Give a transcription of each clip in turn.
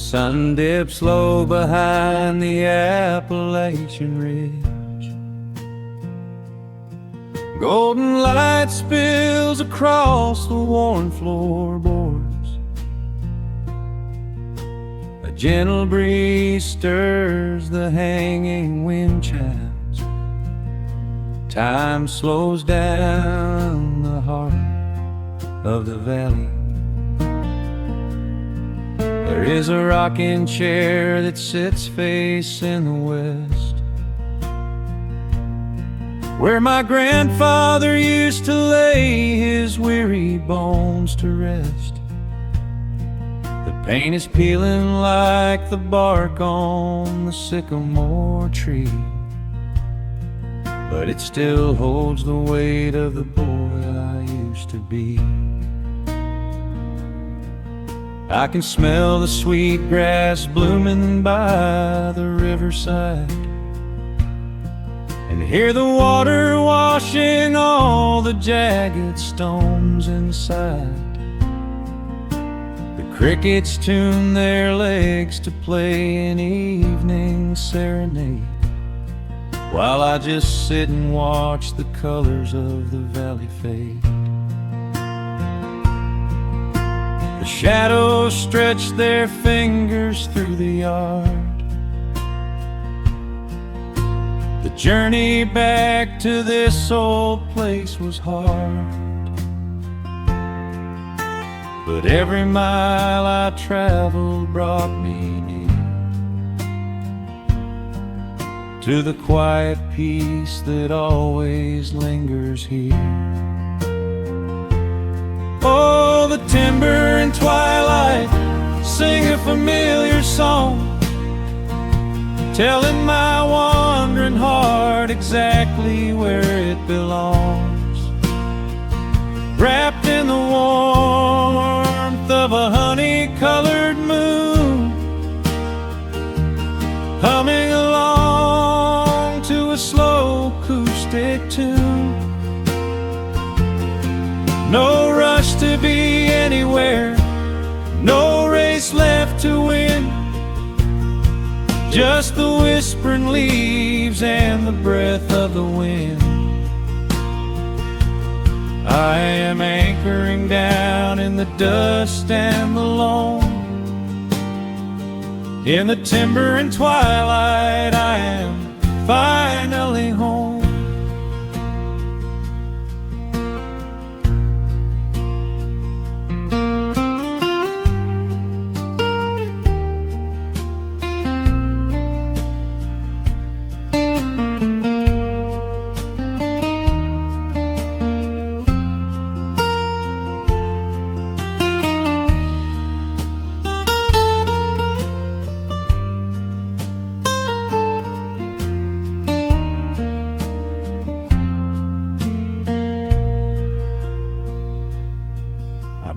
sun dips low behind the Appalachian Ridge. Golden light spills across the worn floorboards. A gentle breeze stirs the hanging wind chimes. Time slows down the heart of the valley. There is a rocking chair that sits facing the west, where my grandfather used to lay his weary bones to rest. The paint is peeling like the bark on the sycamore tree, but it still holds the weight of the boy I used to be. I can smell the sweet grass blooming by the riverside, and hear the water washing all the jagged stones inside. The crickets tune their legs to play an evening serenade, while I just sit and watch the colors of the valley fade. The shadows stretch their fingers through the yard. The journey back to this old place was hard, but every mile I traveled brought me near to the quiet peace that always lingers here. Oh, the timber and twilight sing a familiar song, telling my wandering heart exactly where it belongs. Wrapped in the warmth of a honey-colored moon, humming along to a slow acoustic tune. No rush to be anywhere, no race left to win, just the whispering leaves and the breath of the wind. I am anchoring down in the dust and the loam. In the timber and twilight I am finally home.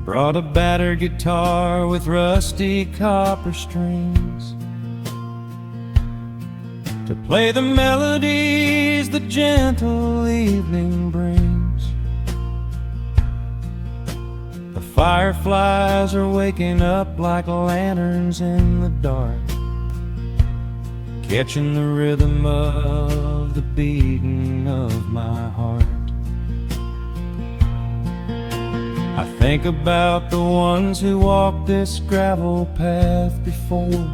Brought a battered guitar with rusty copper strings to play the melodies the gentle evening brings. The fireflies are waking up like lanterns in the dark, catching the rhythm of the beating of my heart. I think about the ones who walked this gravel path before,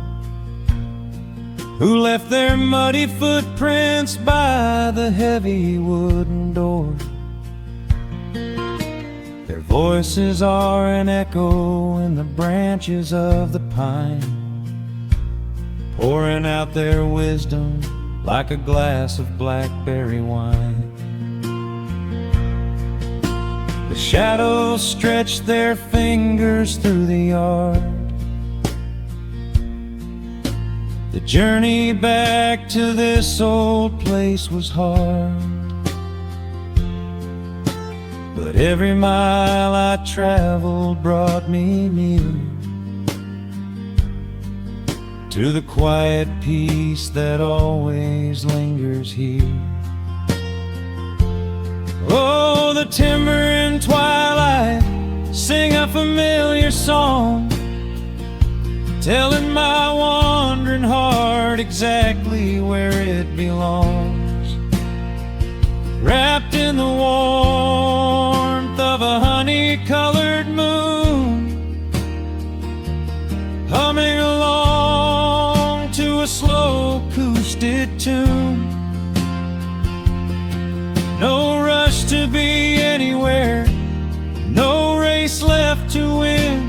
who left their muddy footprints by the heavy wooden door. Their voices are an echo in the branches of the pine, pouring out their wisdom like a glass of blackberry wine. The shadows stretch their fingers through the yard. The journey back to this old place was hard, but every mile I traveled brought me near to the quiet peace that always lingers here. Oh, the timber and twilight sing a familiar song, telling my wandering heart exactly where it belongs. Wrapped in the warmth of a honey-colored moon, humming along to a slow acoustic tune. No rush to be anywhere, no race left to win,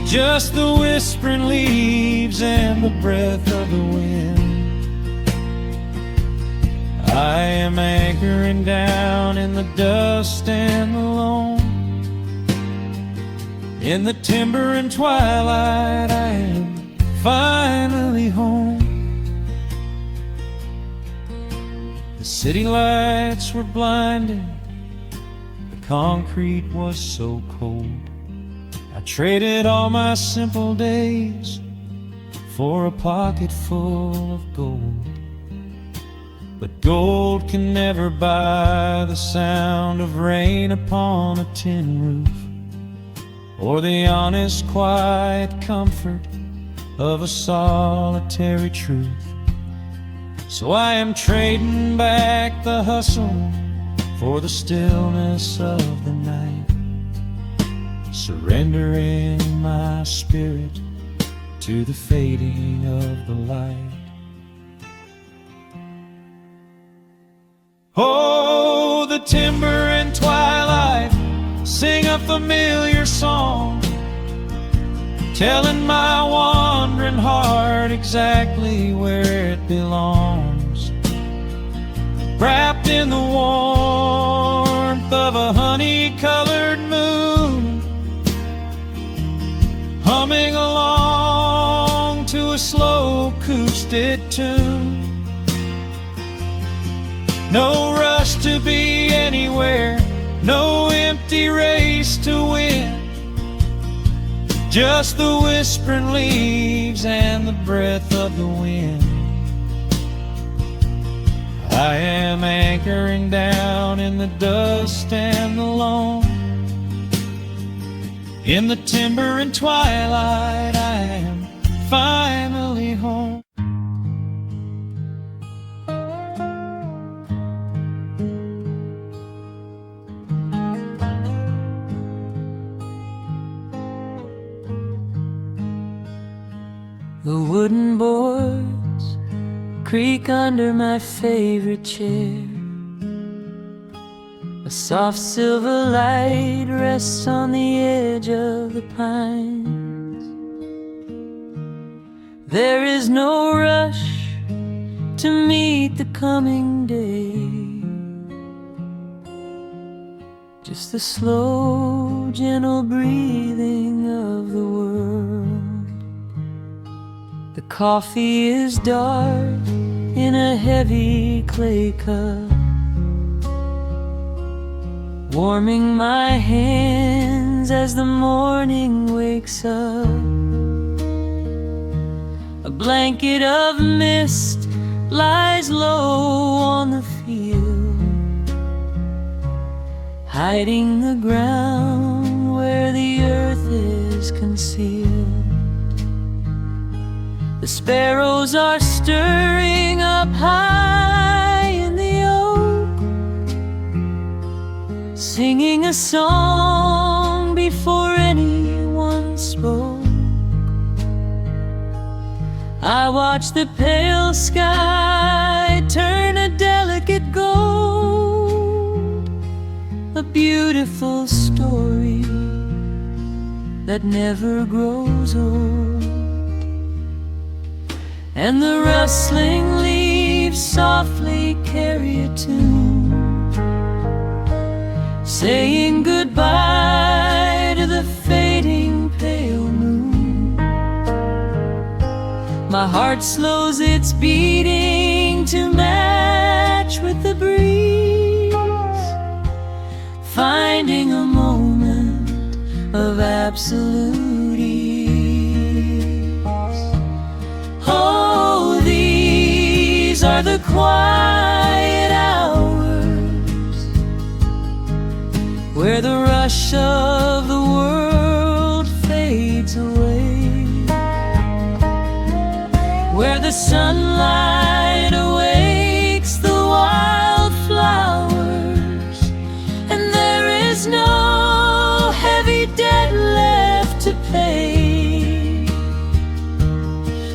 just the whispering leaves and the breath of the wind. I am anchoring down in the dust and the loam. In the timber and twilight, I am finally home. The city lights were blinding, the concrete was so cold. I traded all my simple days for a pocket full of gold. But gold can never buy the sound of rain upon a tin roof, or the honest, quiet comfort of a solitary truth. So I am trading back the hustle for the stillness of the night, surrendering my spirit to the fading of the light. Oh, the timber and twilight sing a familiar song, telling my wandering heart exactly where it belongs. Wrapped in the warmth of a honey-colored moon, humming along to a slow acoustic tune. No rush to be anywhere, no empty race to win, just the whispering leaves and the breath of the wind. I am anchoring down in the dust and the loam. In the timber and twilight, I am finally home. The wooden boards creak under my favorite chair. A soft silver light rests on the edge of the pines. There is no rush to meet the coming day, just the slow, gentle breathing of the world. The coffee is dark in a heavy clay cup, warming my hands as the morning wakes up. A blanket of mist lies low on the field, hiding the ground where the earth is concealed. The sparrows are stirring up high in the oak, singing a song before anyone spoke. I watch the pale sky turn a delicate gold, a beautiful story that never grows old. And the rustling leaves softly carry a tune, saying goodbye to the fading pale moon. My heart slows its beating to match with the breeze, finding a moment of absolute ease. Oh, these are the quiet hours where the rush of the world fades away. where the sunlight awakes the wildflowers, and there is no heavy debt left to pay,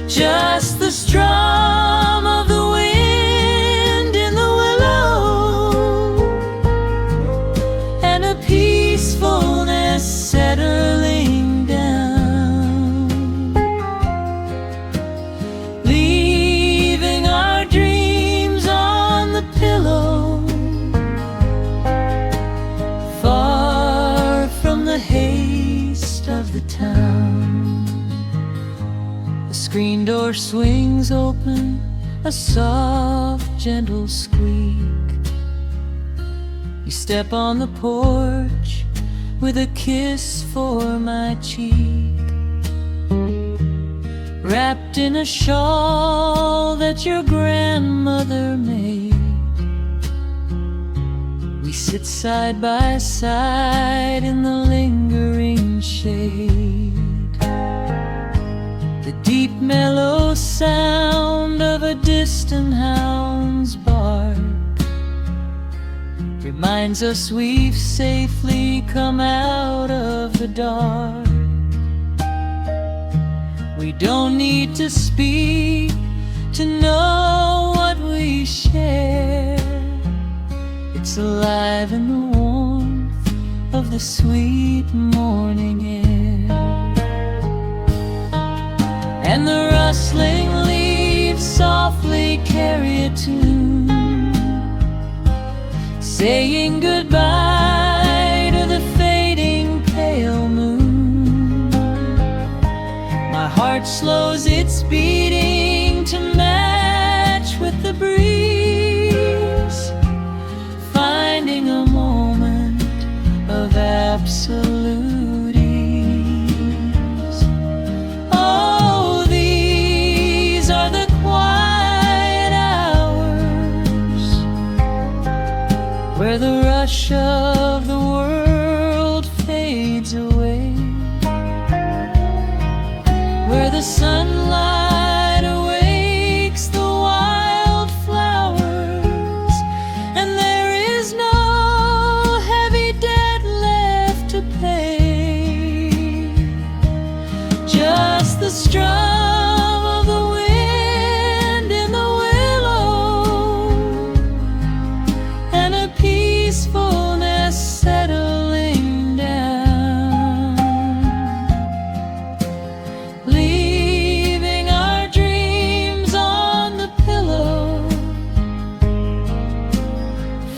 just the strum of the wind in the willow, and a peacefulness settling down, leaving our dreams on the pillow, far from the haste of the town. The screen door swings open, a soft, gentle squeak. You step on the porch with a kiss for my cheek, wrapped in a shawl that your grandmother made. We sit side by side in the lingering shade. The deep mellow sound of a distant hound's bark reminds us we've safely come out of the dark. We don't need to speak to know what we share. It's alive in the warmth of the sweet morning air, and the rustling leaves softly carry a tune, saying goodbye to the fading pale moon. My heart slows its beating to match with the breeze, finding a moment of absolute ease. Oh, these are the quiet hours, where the rush of the world fades away, where the sunlight awakes the wildflowers, and there is no heavy debt left to pay, just the strum of the wind in the willow, and a peacefulness settling down, leaving our dreams on the pillow,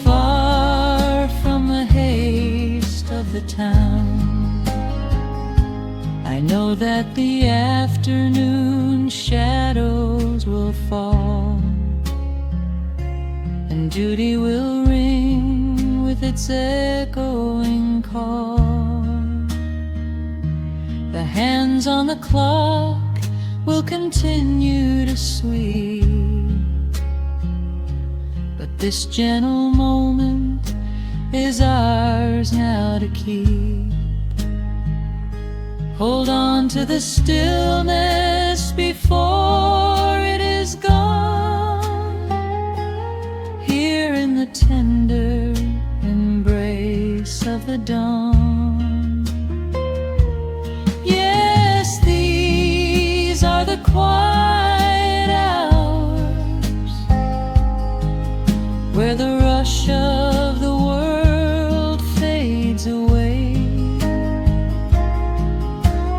far from the haste of the town. I know that the afternoon shadows will fall, and duty will ring with its echoing call. The hands on the clock will continue to sweep, but this gentle moment is ours now to keep. Hold on to the stillness before it is gone, here in the tender embrace of the dawn. Yes, these are the quiet hours, where the rush of the world fades away,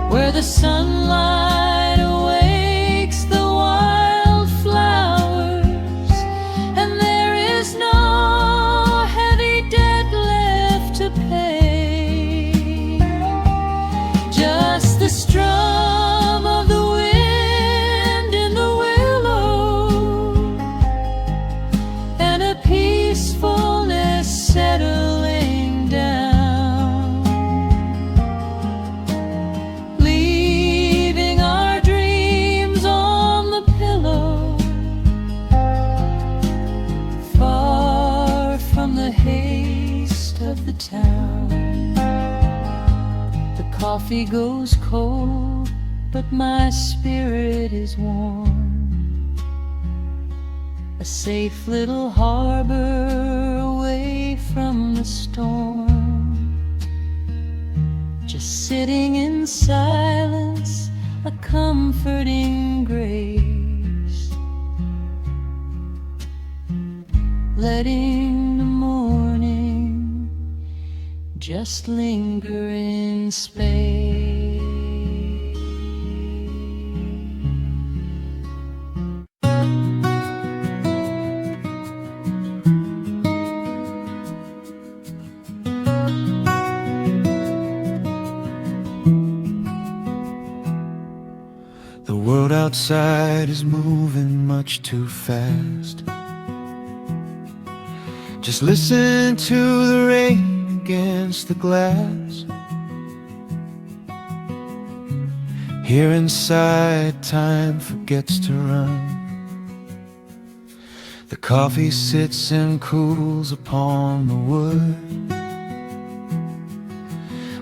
where the sunlight awakes the wildflowers, and there is no heavy debt left to pay, just the strum of the wind in the willow, and a peacefulness settling down, leaving our dreams on the pillow, far from the haste of the town. The coffee goes cold, but my spirit is warm. a safe little harbor away from the storm. Just sitting in silence, a comforting grace, letting the morning just linger in space. The world outside is moving much too fast. Just listen to the rain against the glass. Here inside, time forgets to run. The coffee sits and cools upon the wood.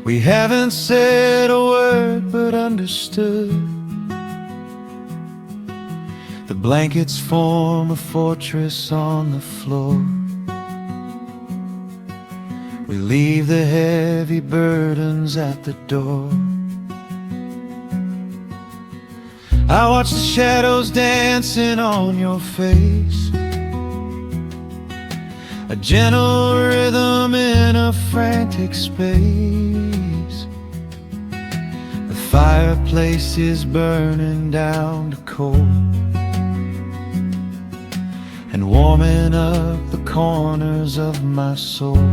We haven't said a word but understood. The blankets form a fortress on the floor. We leave the heavy burdens at the door. I watch the shadows dancing on your face, a gentle rhythm in a frantic space. The fireplace is burning down to coal and warming up the corners of my soul.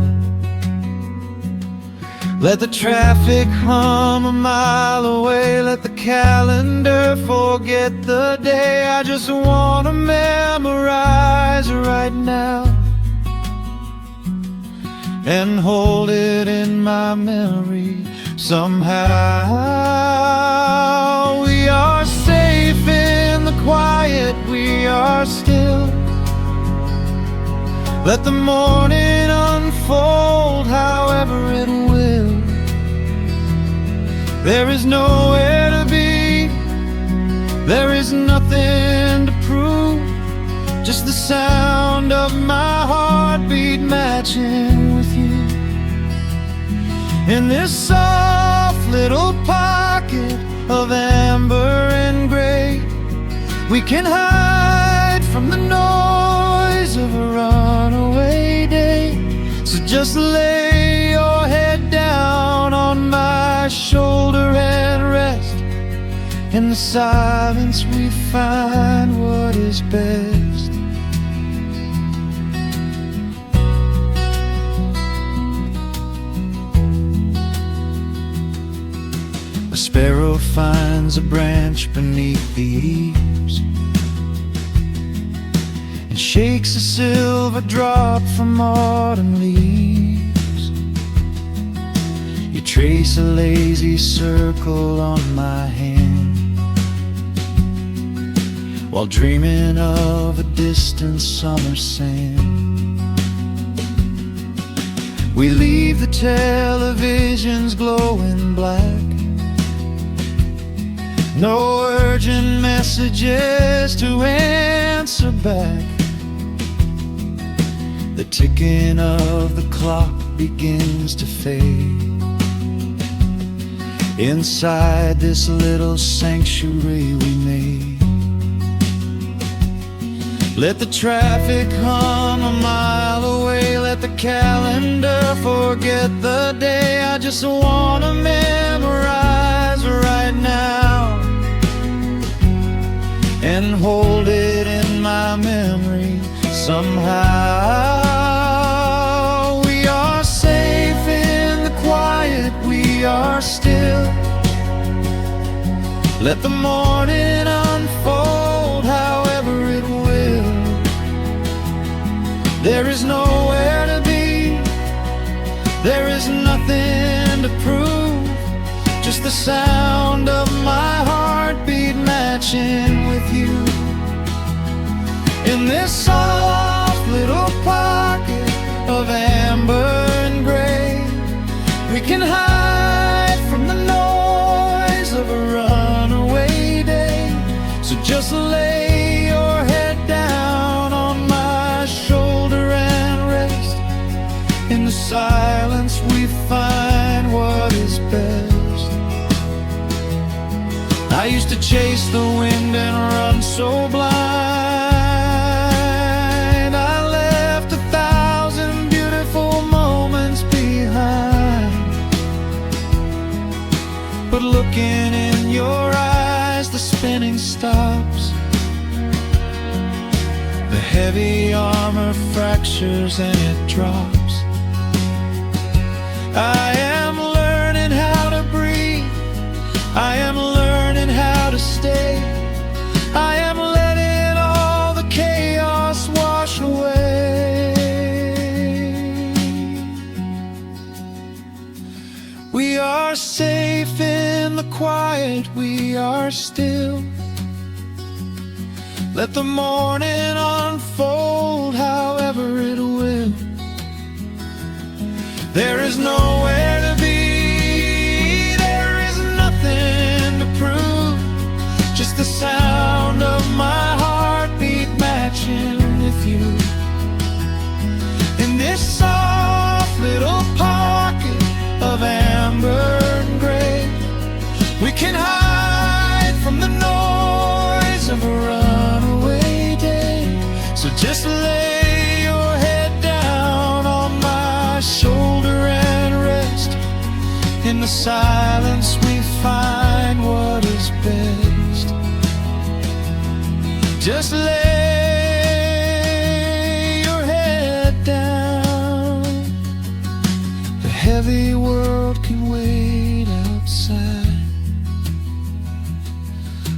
Let the traffic hum a mile away, let the calendar forget the day. I just wanna memorize right now and hold it in my memory somehow. We are safe in the quiet, we are still. Let the morning unfold however it will. There is nowhere to be, there is nothing to prove, just the sound of my heartbeat matching with you. In this soft little pocket of amber and gray, we can hide from the noise of a runaway day. So just lay your head down on my shoulder and rest. In the silence we find what is best. A sparrow finds a branch beneath the eaves and shakes a silver drop from autumn leaves. You trace a lazy circle on my hand while dreaming of a distant summer sand. We leave the televisions glowing black, no urgent messages to answer back. The ticking of the clock begins to fade inside this little sanctuary we made. Let the traffic hum a mile away, let the calendar forget the day. I just wanna memorize right now and hold it in my memory somehow. We are safe in the quiet, we are still. Let the morning unfold however it will. There is nowhere to be, there is nothing to prove, just the sound of my heartbeat matching with you. In this soft little pocket of amber and gray, we can hide from the noise of a runaway day. So just lay your head down on chase the wind and run so blind. I left 1,000 beautiful moments behind, but looking in your eyes, the spinning stops. The heavy armor fractures and it drops. I am learning how to breathe. I am learning how to stay. I am letting all the chaos wash away. We are safe in the quiet, we are still. Let the morning unfold however it will. There is nowhere to be, there is nothing to prove, just the sound of my heartbeat matching with you. In this soft little pocket of amber and gray, we can hide from the noise of a runaway day. So just lay your head down on my shoulder and rest. In the silence we find what is best. Just lay your head down. The heavy world can wait outside.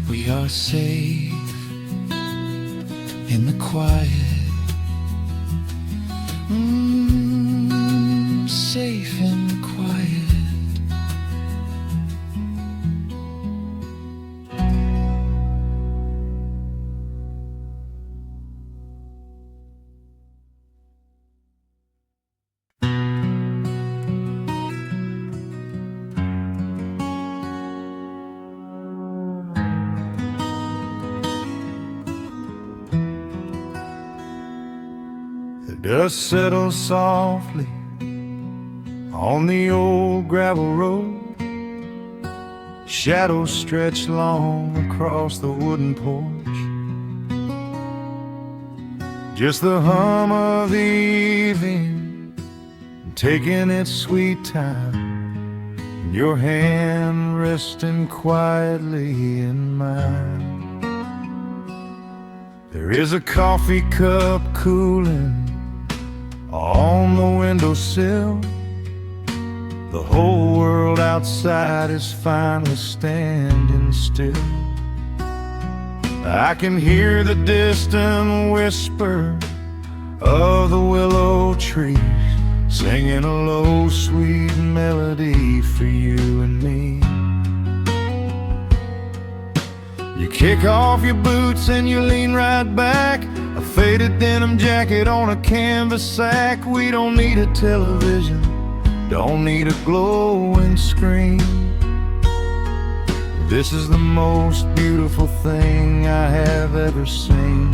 We are safe in the quiet. Safe in the quiet. The dust settles softly on the old gravel road. Shadows stretch long across the wooden porch. Just the hum of the evening taking its sweet time, and your hand resting quietly in mine. There is a coffee cup cooling on the windowsill. The whole world outside is finally standing still. I can hear the distant whisper of the willow trees, singing a low, sweet melody for you and me. You kick off your boots and you lean right back, a faded denim jacket on a canvas sack. We don't need a television, don't need a glowing screen. This is the most beautiful thing I have ever seen.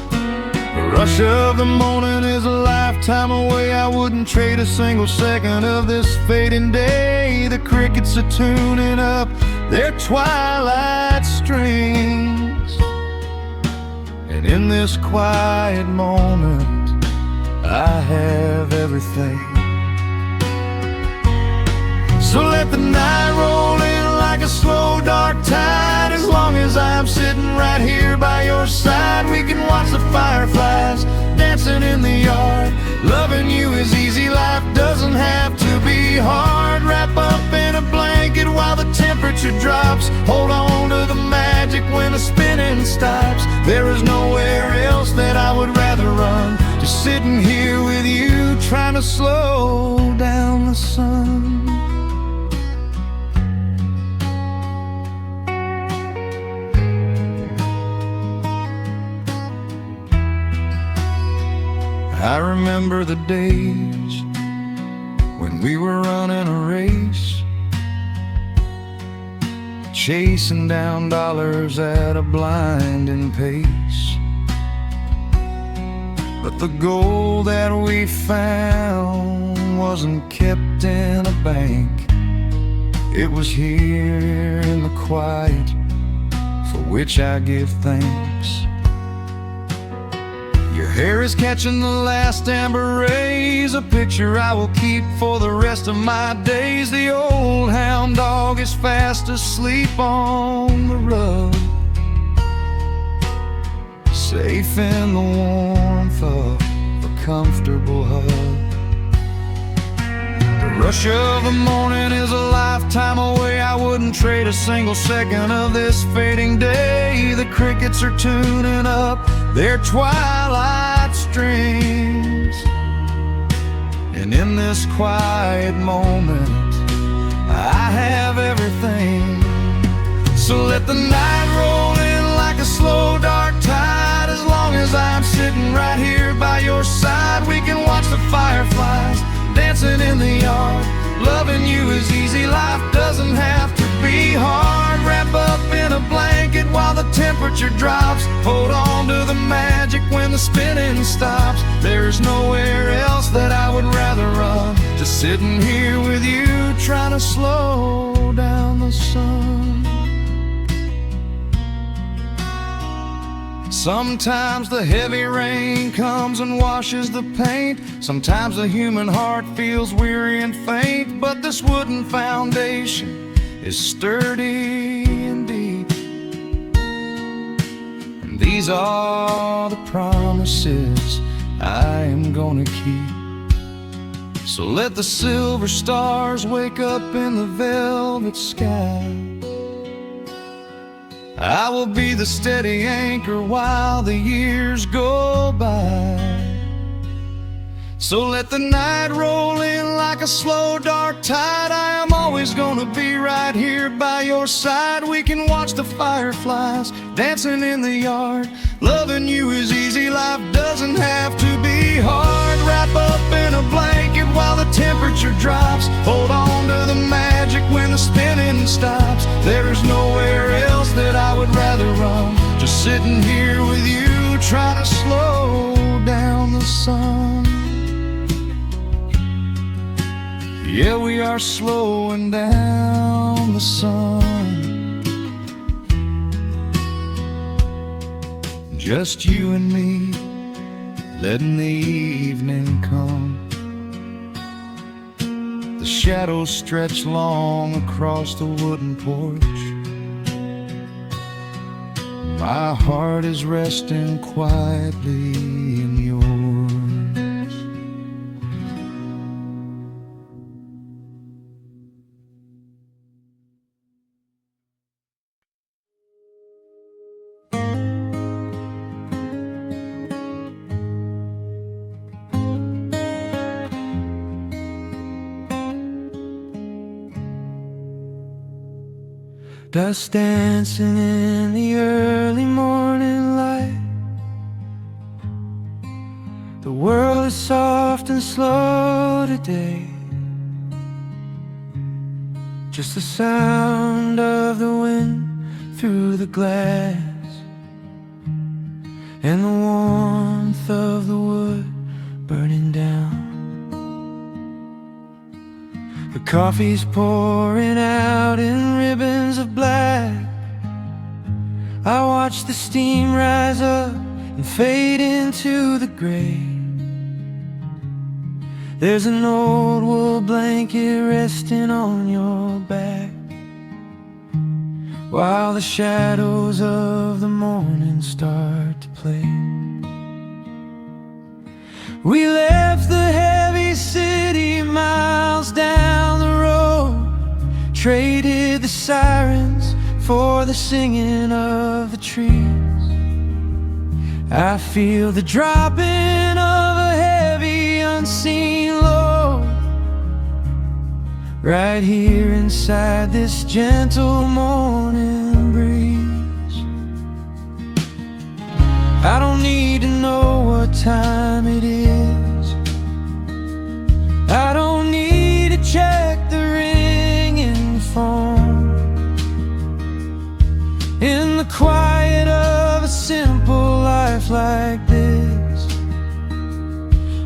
The rush of the morning is a lifetime away. I wouldn't trade a single second of this fading day. The crickets are tuning up their twilight strings, and in this quiet moment I have everything. So let the night roll in like a slow dark tide. As long as I'm sitting right here by your side, we can watch the fireflies dancing in the yard. Loving you is easy, life doesn't have to be hard. Wrap up in a blanket while the temperature drops. Hold on to the magic when the spinning stops. There is nowhere else that I would rather run, just sitting here with you, trying to slow down the sun. I remember the days when we were running a race, chasing down dollars at a blinding pace. But the gold that we found wasn't kept in a bank. It was here in the quiet for which I give thanks. Your hair is catching the last amber rays, a picture I will keep for the rest of my days. The old hound dog is fast asleep on the rug, safe in the warmth of a comfortable hug. The rush of the morning is a lifetime away. I wouldn't trade a single second of this fading day. The crickets are tuning up their twilight strings, and in this quiet moment I have everything. So let the night roll in like a slow dark tide. As long as I'm sitting right here by your side, we can watch the fireflies dancing in the yard. Loving you is easy, life doesn't have to be hard. Wrap up in a blanket while the temperature drops. Hold on to the magic when the spinning stops. There's nowhere else that I would rather run. Just sitting here with you, trying to slow down the sun. Sometimes the heavy rain comes and washes the paint. Sometimes the human heart feels weary and faint. But this wooden foundation is sturdy and deep, and these are the promises I am gonna keep. So let the silver stars wake up in the velvet sky. I will be the steady anchor while the years go by. So let the night roll in like a slow dark tide. I am always gonna be right here by your side. We can watch the fireflies dancing in the yard. Loving you is easy, life doesn't have to be hard. Wrap up in a blanket while the temperature drops. Hold on to the magic when the spinning stops. There's nowhere else that I would rather run. Just sitting here with you, trying to slow down the sun. Yeah, we are slowing down the sun. Just you and me, letting the evening come. The shadows stretch long across the wooden porch. My heart is resting quietly in yours. Dust dancing in the early morning light. The world is soft and slow today. Just the sound of the wind through the glass, and the warmth of the wood burning down. The coffee's pouring out in ribbons of black. I watch the steam rise up and fade into the gray. There's an old wool blanket resting on your back, while the shadows of the morning start to play. We left the heavy city miles down the road, traded the sirens for the singing of the trees. I feel the dropping of a heavy unseen load right here inside this gentle morning breeze. I don't need to know what time it is. I don't need to check the ringing phone. In the quiet of a simple life like this,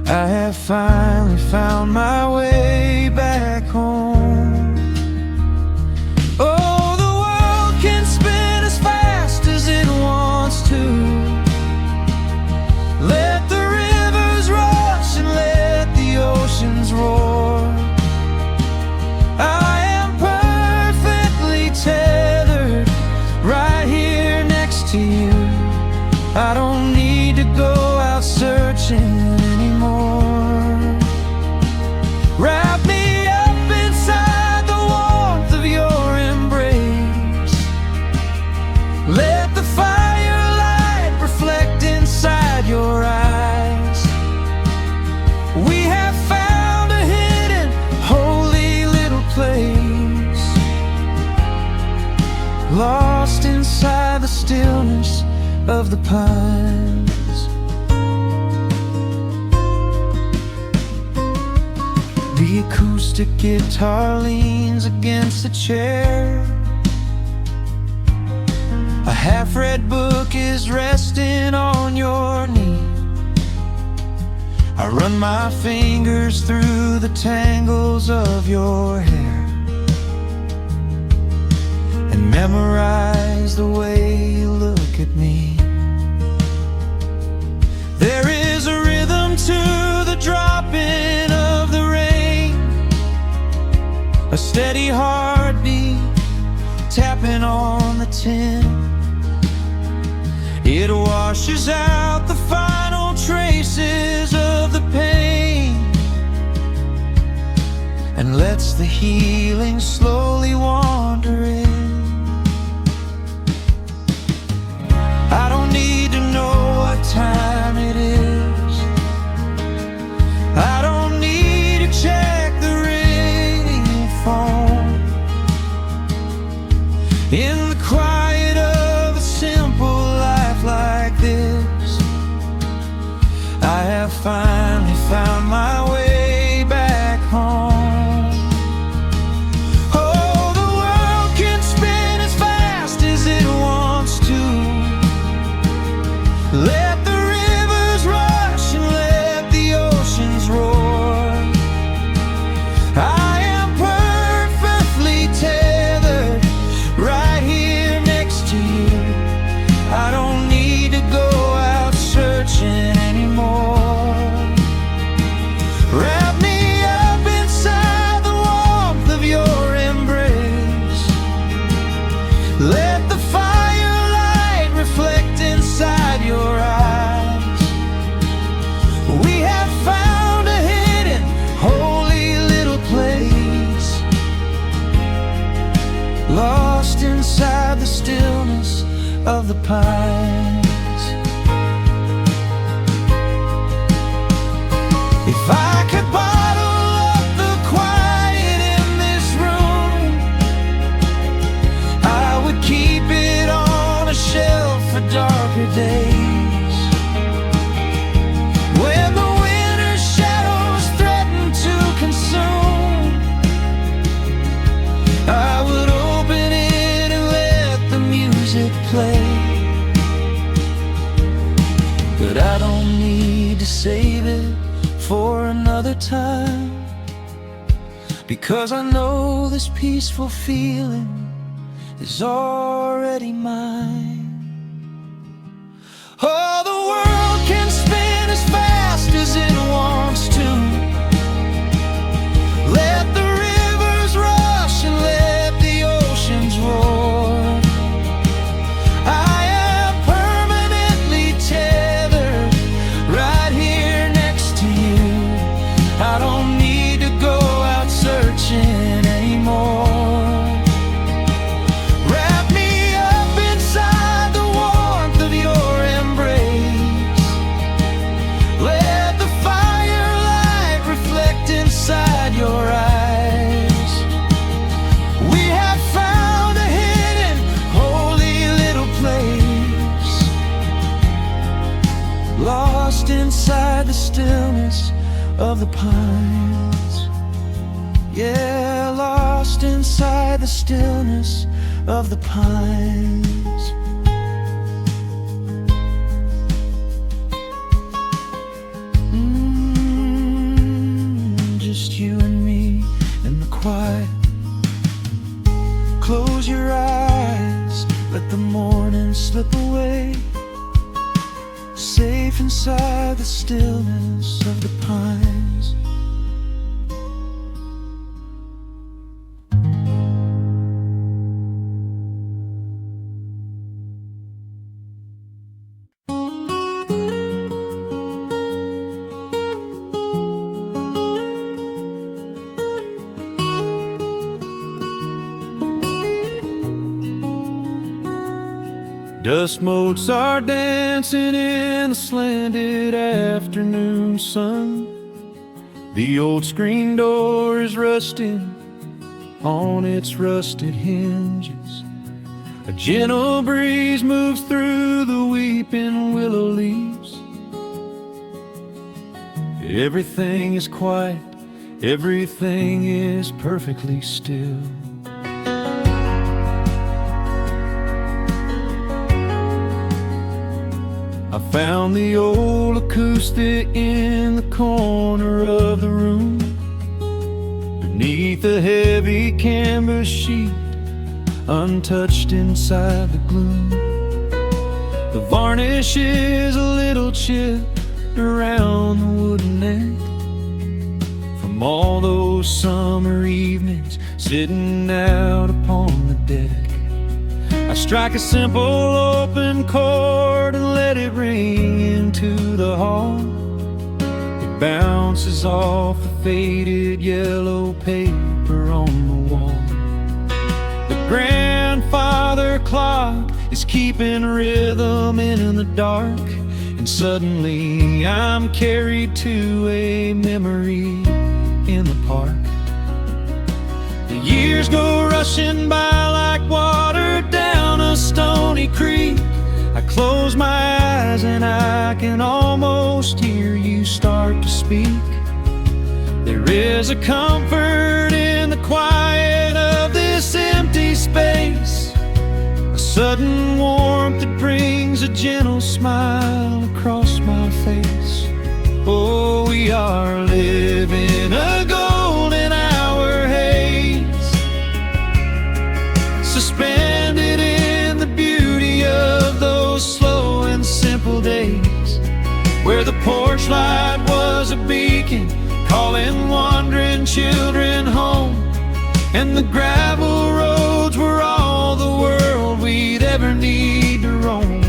I have finally found my way back home. I don't need to go out searching anymore. Wrap me up inside the warmth of your embrace. Let the firelight reflect inside your eyes. We have found a hidden, holy little place, lost inside the stillness of the pines. The acoustic guitar leans against the chair. A half-read book is resting on your knee. I run my fingers through the tangles of your hair and memorize the way you look at me. There is a rhythm to the dropping of the rain, a steady heartbeat tapping on the tin. It washes out the final traces of the pain and lets the healing slowly wander in. I don't need to know what time it is. I don't need to check the ringing phone. In the quiet of a simple life like this, I have finally found my way back home. Oh, the world can spin as fast as it wants to. Let the rivers rush and let the oceans roar. I am perfectly tethered right here next to you. I don't need to go out searching anymore. Wrap me up inside the warmth of your embrace. Let the firelight reflect inside your eyes. We have found a hidden, holy little place, lost inside the stillness of the pines. If I could bottle up the quiet in this room, I would keep it on a shelf for darker days. When the winter's shadows threaten to consume, I would open it and let the music play. But I don't need to save it for another time, because I know this peaceful feeling is already mine. Oh, the world can spin as fast as it wants to. Let the rivers rush and let the oceans roar. I am permanently tethered right here next to you. I don't need to go out searching anymore. Wrap me up inside the warmth of your embrace. Let the firelight reflect inside your eyes. We have found a hidden, holy little place, lost inside the stillness of the pines. Yeah, lost inside the stillness of the pines. Just you and me in the quiet. Close your eyes, let the morning slip away, safe inside the stillness of the pines. Dust motes are dancing in the slanted afternoon sun. The old screen door is rusting on its rusted hinges. A gentle breeze moves through the weeping willow leaves. Everything is quiet, everything is perfectly still. I found the old acoustic in the corner of the room, beneath a heavy canvas sheet, untouched inside the gloom. The varnish is a little chipped around the wooden neck from all those summer evenings sitting out upon the deck. I strike a simple open chord and let it ring into the hall. It bounces off the faded yellow paper on the wall. The grandfather clock is keeping rhythm in the dark, and suddenly I'm carried to a memory in the park. The years go rushing by like water down a stony creek. I close my eyes and I can almost hear you start to speak. There is a comfort in the quiet of this empty space, a sudden warmth that brings a gentle smile across my face. Oh, we are living a golden hour haze, suspended in the beauty of those slow and simple days, where the porch light was a beacon calling wandering children home, and the gravel roads were all the world we'd ever need to roam.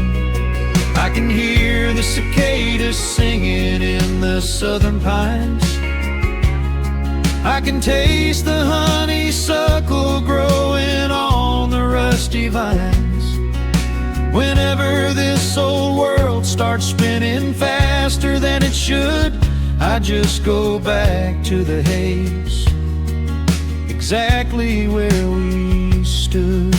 I can hear the cicadas singing in the southern pines. I can taste the honeysuckle growing on the rusty vines. Whenever this old world starts spinning faster than it should, I just go back to the haze, exactly where we stood.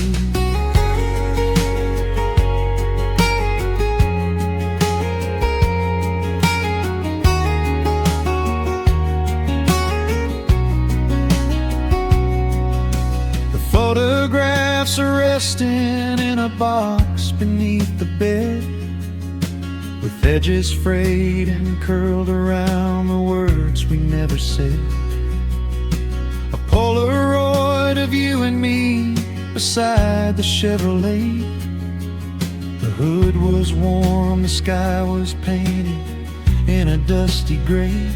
Photographs are resting in a box beneath the bed, with edges frayed and curled around the words we never said. A Polaroid of you and me beside the Chevrolet. The hood was warm, the sky was painted in a dusty gray.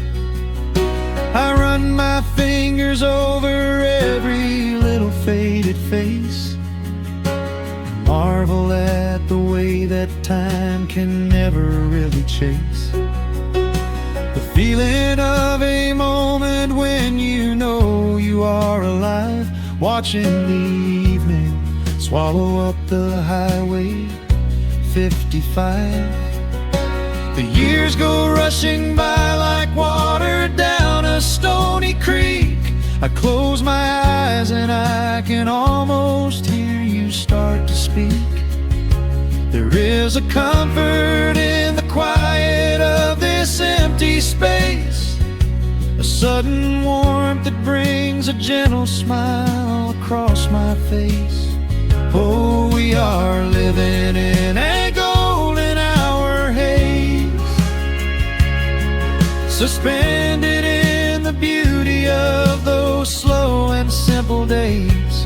I run my fingers over every little faded face, marvel at the way that time can never really chase. The feeling of a moment when you know you are alive, watching the evening swallow up the highway 55. The years go rushing by like water down a stony creek. I close my eyes and I can almost hear you start to speak. There is a comfort in the quiet of this empty space, a sudden warmth that brings a gentle smile across my face. Oh, we are living in a golden hour haze, suspended in the beauty of those slow and simple days,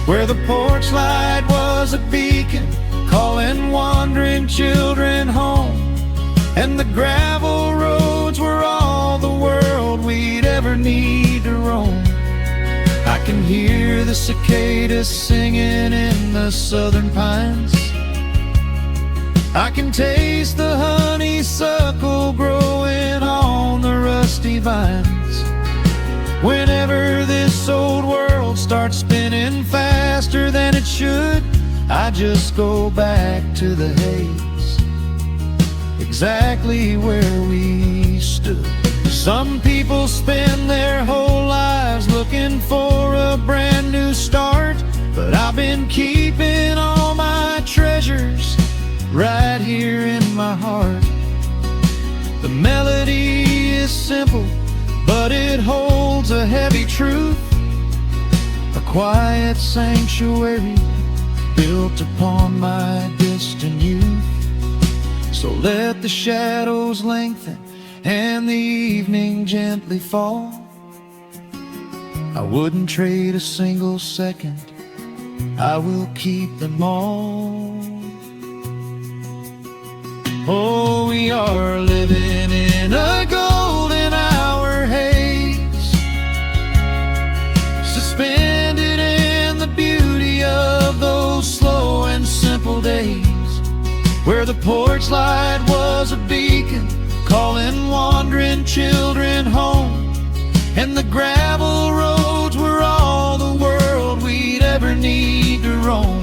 where the porch light was a beacon calling wandering children home, and the gravel roads were all the world we'd ever need to roam. I can hear the cicadas singing in the southern pines. I can taste the honeysuckle growing on the rusty vines. Whenever this old world starts spinning faster than it should, I just go back to the haze, exactly where we stood. Some people spend their whole lives looking for a brand new start, but I've been keeping all my treasures right here in my heart. The melody is simple, but it holds a heavy truth, a quiet sanctuary built upon my distant youth. So let the shadows lengthen and the evening gently fall. I wouldn't trade a single second, I will keep them all. Oh, we are living in a golden hour haze, suspended in the beauty of those slow and simple days, where the porch light was a beacon calling wandering children home, and the gravel roads were all the world we'd ever need to roam.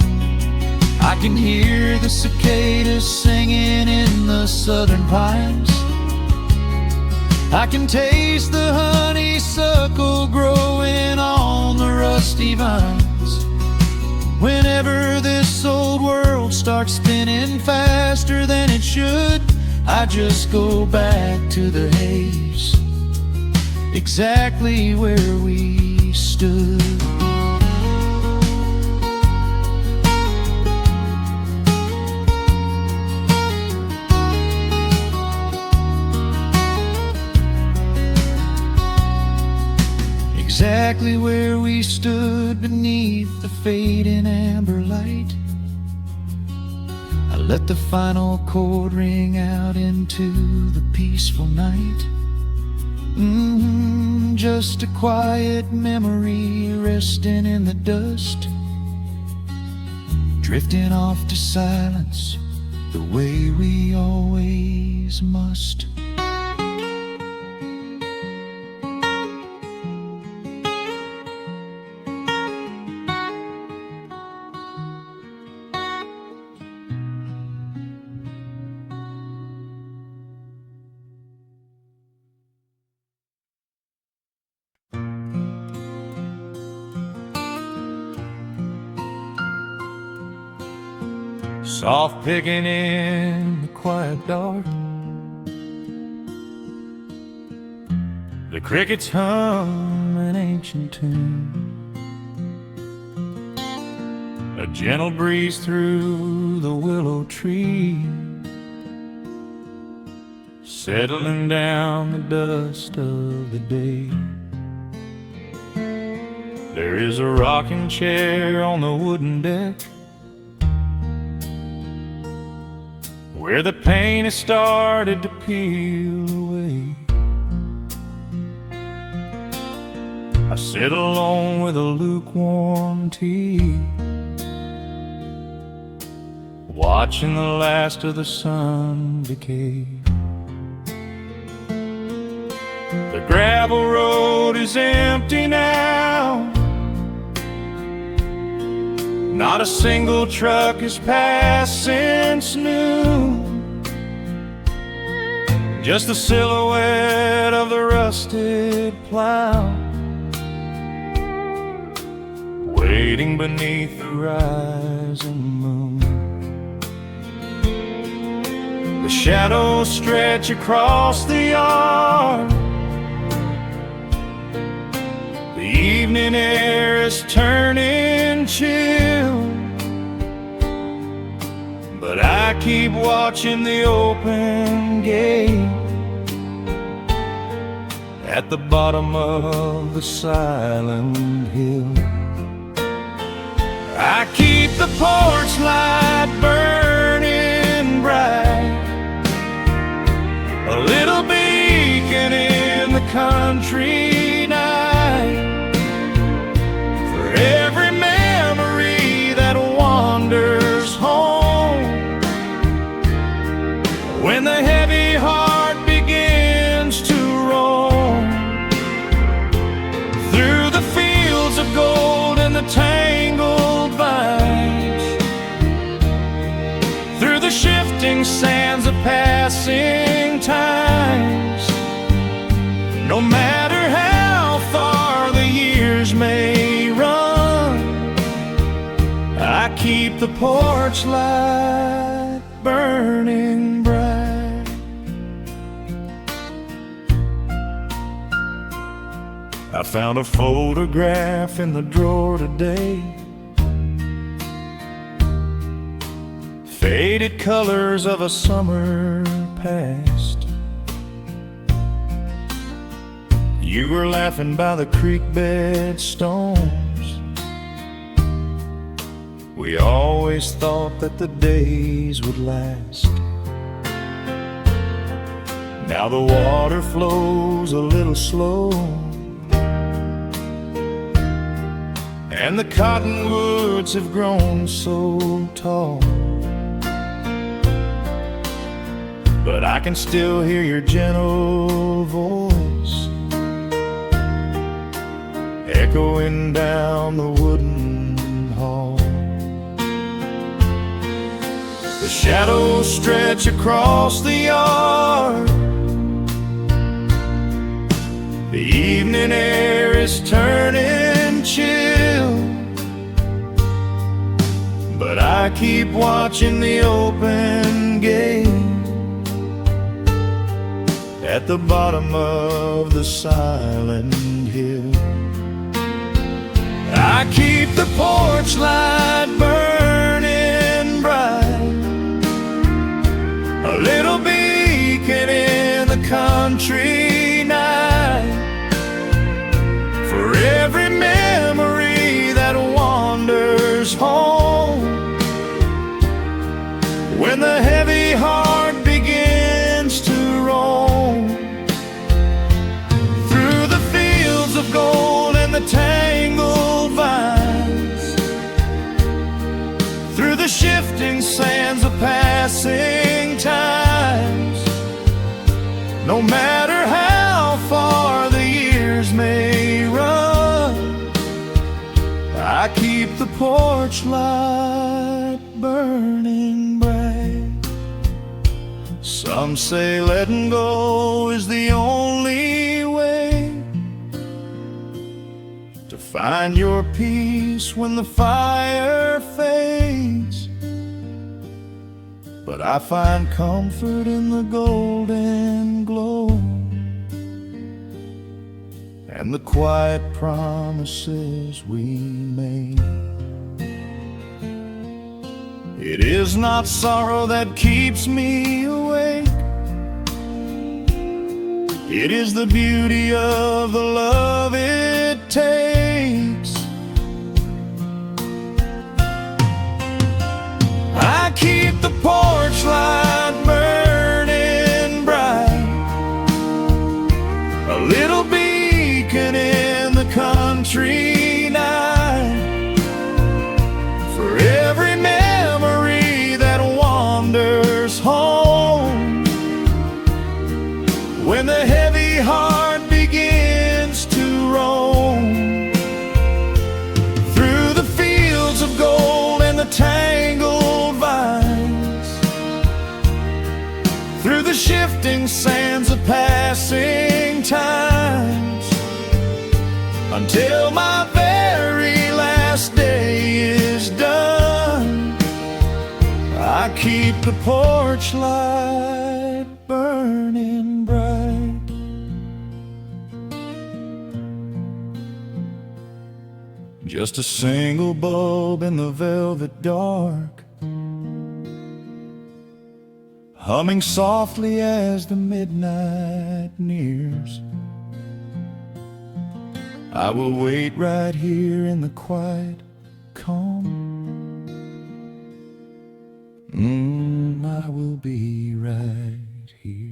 I can hear the cicadas singing in the southern pines, I can taste the honeysuckle growing on the rusty vines. Whenever this old world starts spinning faster than it should, I just go back to the haze, exactly where we stood. Exactly where we stood beneath the fading amber light. I let the final chord ring out into the peaceful night. Just a quiet memory resting in the dust, drifting off to silence the way we always must. Soft picking in the quiet dark, the crickets hum an ancient tune, a gentle breeze through the willow tree, settling down the dust of the day. There is a rocking chair on the wooden deck, where the paint has started to peel away. I sit alone with a lukewarm tea, watching the last of the sun decay. The gravel road is empty now, not a single truck has passed since noon. Just the silhouette of the rusted plow, waiting beneath the rising moon. The shadows stretch across the yard, the evening air is turning chill, but I keep watching the open gate at the bottom of the silent hill. I keep the porch light burning bright, a little beacon in the country night, for every memory that wanders home. When the heavy heart begins to roam through the fields of gold and the tangled vines, sands of passing times. No matter how far the years may run, I keep the porch light burning bright. I found a photograph in the drawer today, faded colors of a summer past. You were laughing by the creek bed stones. We always thought that the days would last. Now the water flows a little slow, and the cottonwoods have grown so tall. But I can still hear your gentle voice echoing down the wooden hall. The shadows stretch across the yard. The evening air is turning chill, but I keep watching the open gate at the bottom of the silent hill. I keep the porch light burning bright, a little beacon in the country night, for every memory that wanders home. When the heavy heart begins to roam through the fields of gold and the tangled vines, through the shifting sands of passing times, no matter how far the years may run, I keep the porch light burning bright. Some say letting go is the only way to find your peace when the fire fades, but I find comfort in the golden glow and the quiet promises we made. It is not sorrow that keeps me awake, it is the beauty of the love it takes. I keep the porch light burning bright, a little beacon in the country night, for every memory that wanders home. When the heavy heart begins to roam through the fields of gold and the tangled vines, through the shifting sands of passing times, until my very last day is done, I keep the porch light burning bright. Just a single bulb in the velvet dark, humming softly as the midnight nears. I will wait right here in the quiet calm. I will be right here.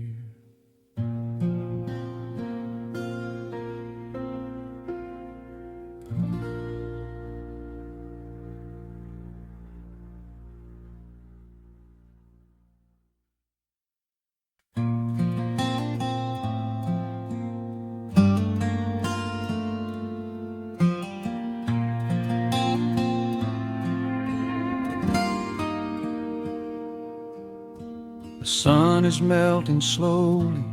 The sun is melting slowly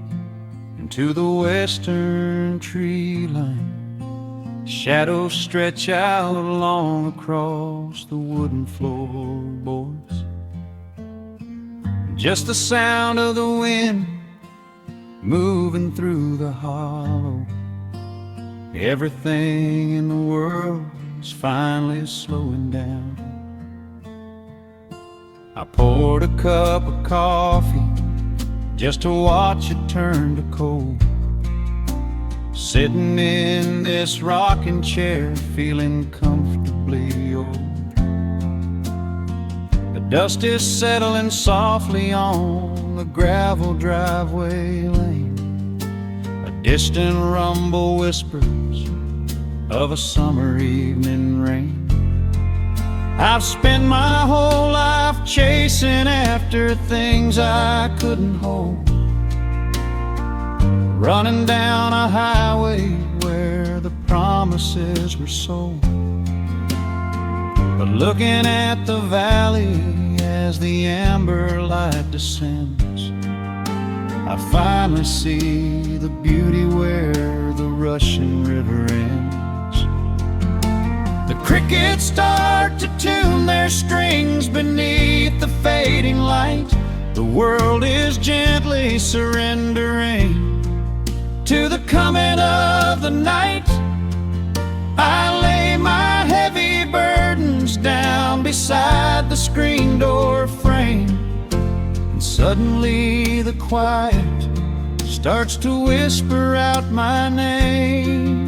into the western tree line. Shadows stretch out long across the wooden floorboards. Just the sound of the wind moving through the hollow. Everything in the world is finally slowing down. I poured a cup of coffee just to watch it turn to cold. Sitting in this rocking chair, feeling comfortably old. The dust is settling softly on the gravel driveway lane. A distant rumble whispers of a summer evening rain. I've spent my whole life chasing after things I couldn't hold, running down a highway where the promises were sold. But looking at the valley as the amber light descends, I finally see the beauty where the rushing river ends. The crickets start to tune their strings beneath the fading light. The world is gently surrendering to the coming of the night. I lay my heavy burdens down beside the screen door frame, and suddenly the quiet starts to whisper out my name.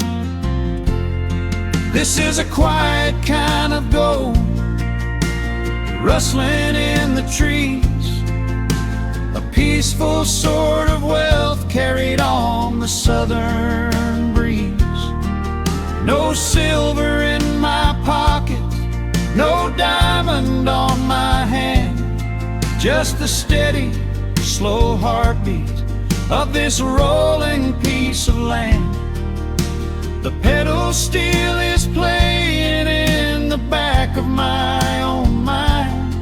This is a quiet kind of gold, rustling in the trees, a peaceful sort of wealth carried on the southern breeze. No silver in my pocket, no diamond on my hand, just the steady, slow heartbeat of this rolling piece of land. The pedal steel is playing in the back of my own mind,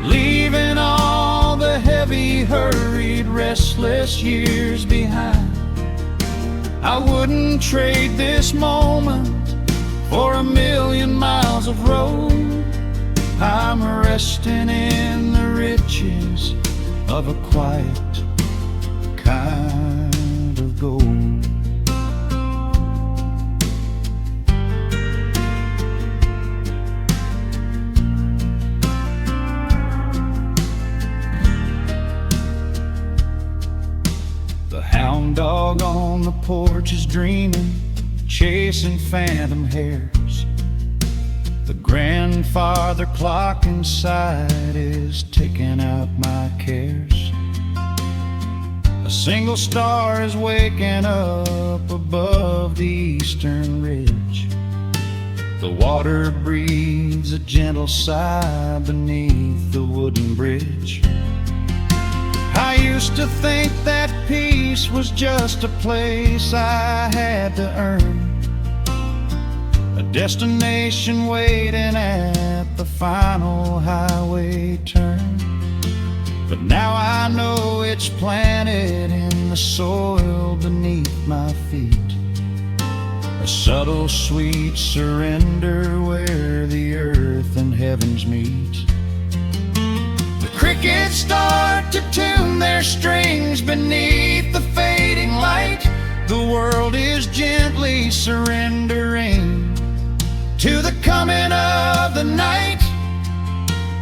leaving all the heavy, hurried, restless years behind. I wouldn't trade this moment for 1,000,000 miles of road. I'm resting in the riches of a quiet kind of gold. Hound dog on the porch is dreaming, chasing phantom hares. The grandfather clock inside is ticking out my cares. A single star is waking up above the eastern ridge. The water breathes a gentle sigh beneath the wooden bridge. I used to think that peace was just a place I had to earn, a destination waiting at the final highway turn. But now I know it's planted in the soil beneath my feet, a subtle sweet surrender where the earth and heavens meet. Crickets start to tune their strings beneath the fading light. The world is gently surrendering to the coming of the night.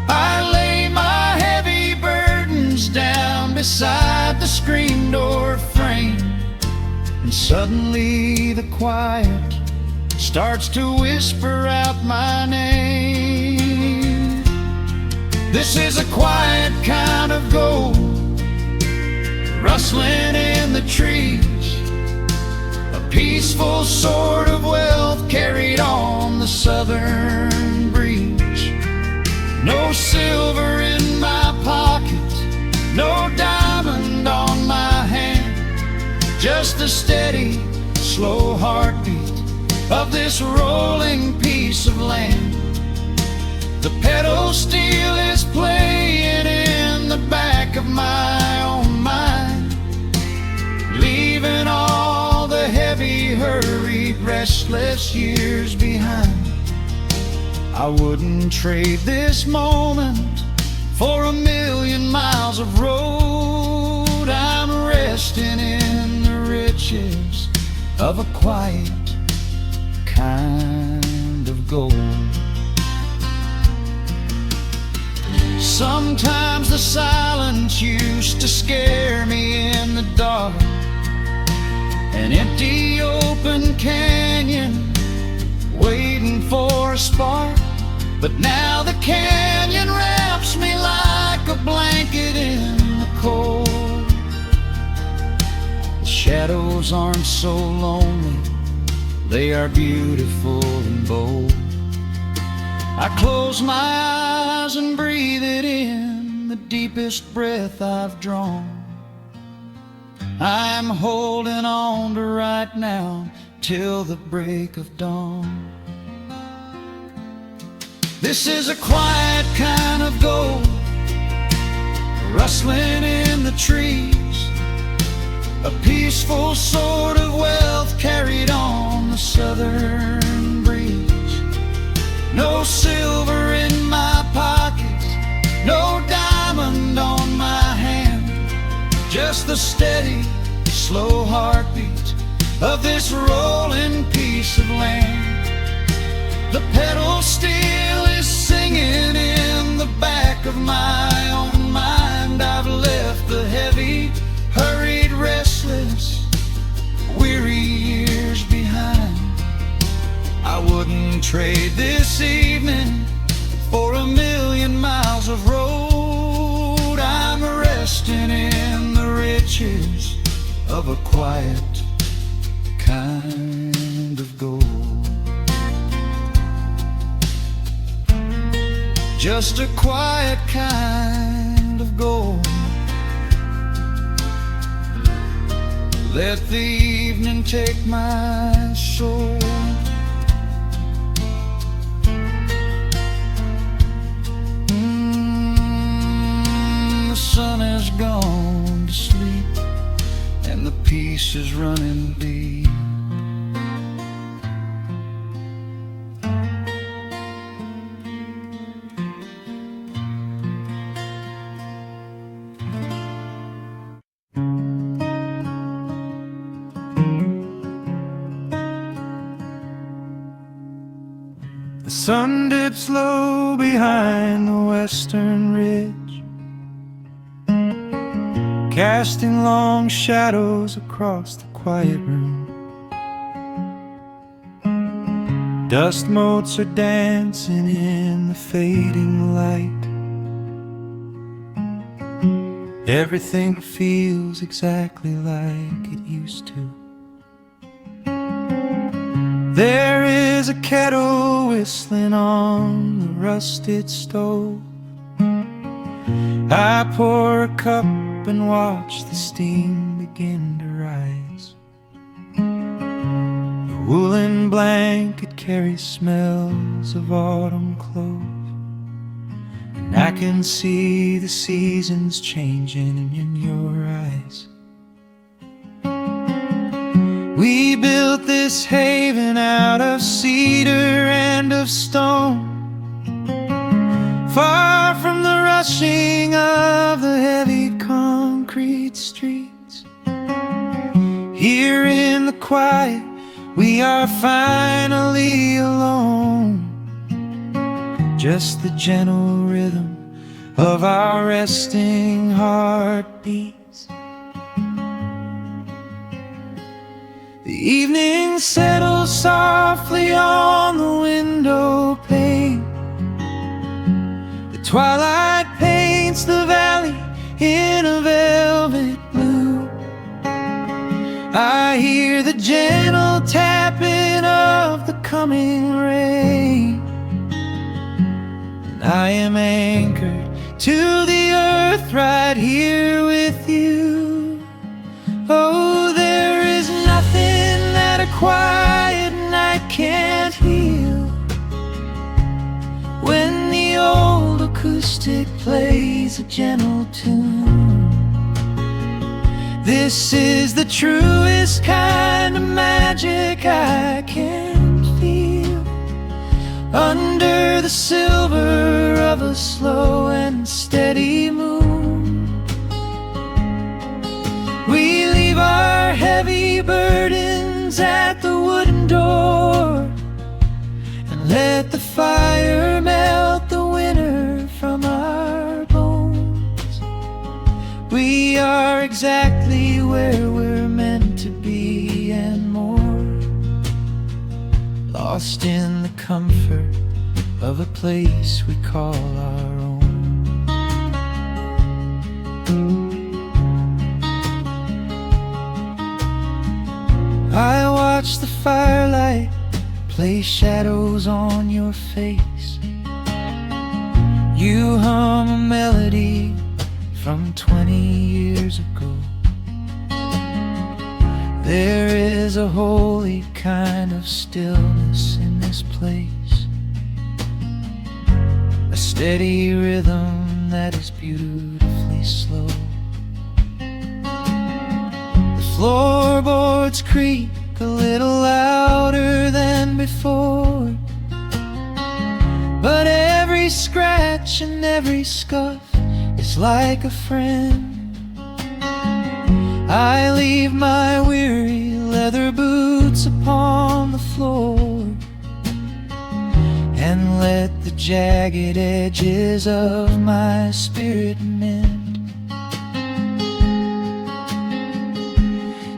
I lay my heavy burdens down beside the screen door frame, and suddenly the quiet starts to whisper out my name. This is a quiet kind of gold, rustling in the trees, a peaceful sort of wealth carried on the southern breeze. No silver in my pocket, no diamond on my hand, just the steady, slow heartbeat of this rolling piece of land. The pedal steel is playing in the back of my own mind, leaving all the heavy, hurried, restless years behind. I wouldn't trade this moment for 1,000,000 miles of road. I'm resting in the riches of a quiet kind of gold. Sometimes the silence used to scare me in the dark, an empty open canyon waiting for a spark. But now the canyon wraps me like a blanket in the cold. The shadows aren't so lonely, they are beautiful and bold. I close my eyes and breathe it in, the deepest breath I've drawn. I'm holding on to right now till the break of dawn. This is a quiet kind of gold, rustling in the trees, a peaceful sort of wealth carried on the southern breeze. No silver in my pockets, no diamond on my hand, just the steady, slow heartbeat of this rolling piece of land. The pedal steel is singing in the back of my own mind. I've left the heavy, hurried, restless, weary years behind. I wouldn't trade this evening for 1,000,000 miles of road. I'm resting in the riches of a quiet kind of gold. Just a quiet kind of gold. Let the evening take my soul. The sun has gone to sleep and the peace is running deep. The sun dips low behind the western ridge, casting long shadows across the quiet room. Dust motes are dancing in the fading light. Everything feels exactly like it used to. There is a kettle whistling on the rusted stove. I pour a cup and watch the steam begin to rise. The woolen blanket carries smells of autumn clothes, and I can see the seasons changing in your eyes. We built this haven out of cedar and of stone, far from the rushing of the heavy concrete streets. Here in the quiet, we are finally alone. Just the gentle rhythm of our resting heartbeats. The evening settles softly on the window pane. The twilight paints the valley in a velvet blue. I hear the gentle tapping of the coming rain, and I am anchored to the earth right here with you. Oh, there is nothing that a quiet night can't heal. When the old acoustic plays a gentle tune, This is the truest kind of magic I can feel, under the silver of a slow and steady moon. We leave our heavy burdens at the wooden door, and let the fire melt the winter from our bones. We are exactly where we're meant to be and more, lost in the comfort of a place we call our own. I watch the firelight play shadows on your face. You hum a melody from 20 years ago. There is a holy kind of stillness in this place, a steady rhythm that is beautifully slow. The floorboards creak a little louder than before, but every scratch and every scuff is like a friend. I leave my weary leather boots upon the floor, and let the jagged edges of my spirit mend.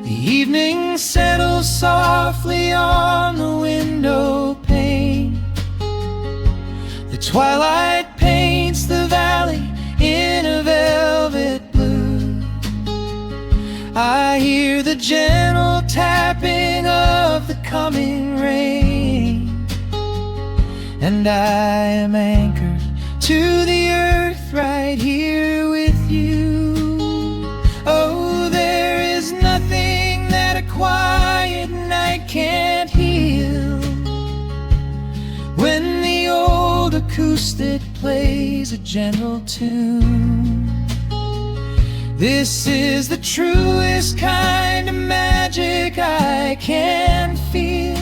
The evening settles softly on the window pane. The twilight paints the valley in a velvet blue. I hear the gentle tapping of the coming rain, and I am anchored to the earth right here with you. Oh, there is nothing that a quiet night can't heal, when the old acoustic plays a gentle tune. This is the truest kind of magic I can feel,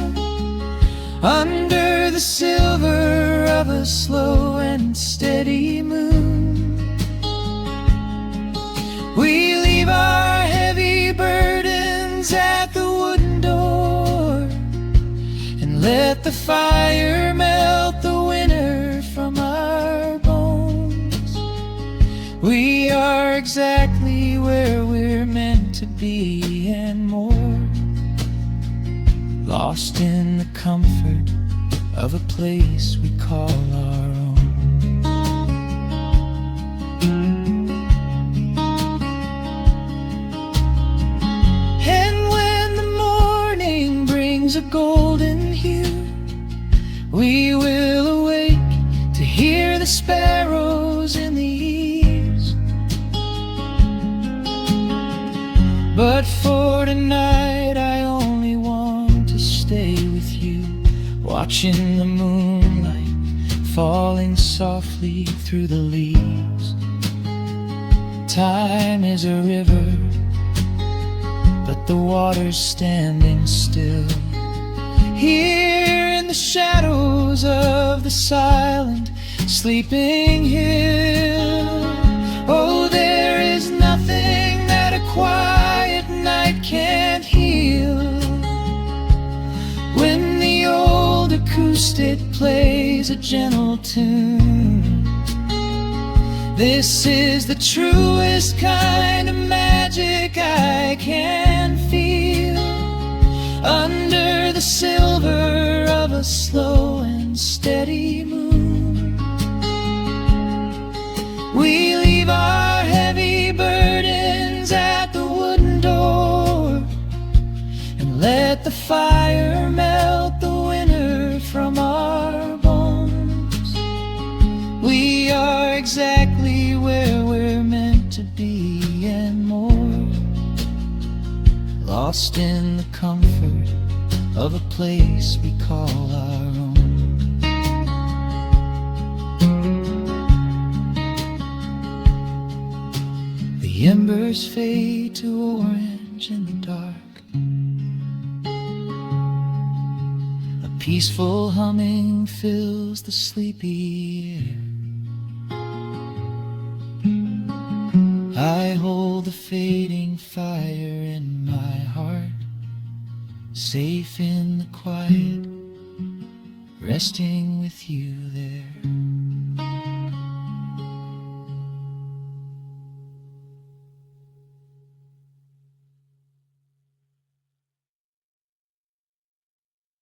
under the silver of a slow and steady moon. We leave our heavy burdens at the wooden door, and let the fire melt the winter from our bones. We are exactly where we're meant to be and more, lost in the comfort of a place we call our own. And when the morning brings a golden hue, we will awake to hear the sparrows in the eaves. But for tonight I only want to stay with you, watching the moonlight falling softly through the leaves. Time is a river, but the water's standing still, here in the shadows of the silent sleeping hill. Oh, there is nothing that a quiet night can't heal, when the old acoustic plays a gentle tune. This is the truest kind of magic I can feel, under the silver of a slow and steady moon. We leave our heavy burdens at the wooden door, and let the fire melt the winter from our bones. We are exactly where we're meant to be and more, lost in the comfort of a place we call our own. The The embers fade to orange in the dark. A peaceful humming fills the sleepy air. I hold the fading fire in my heart, safe in the quiet, resting with you there.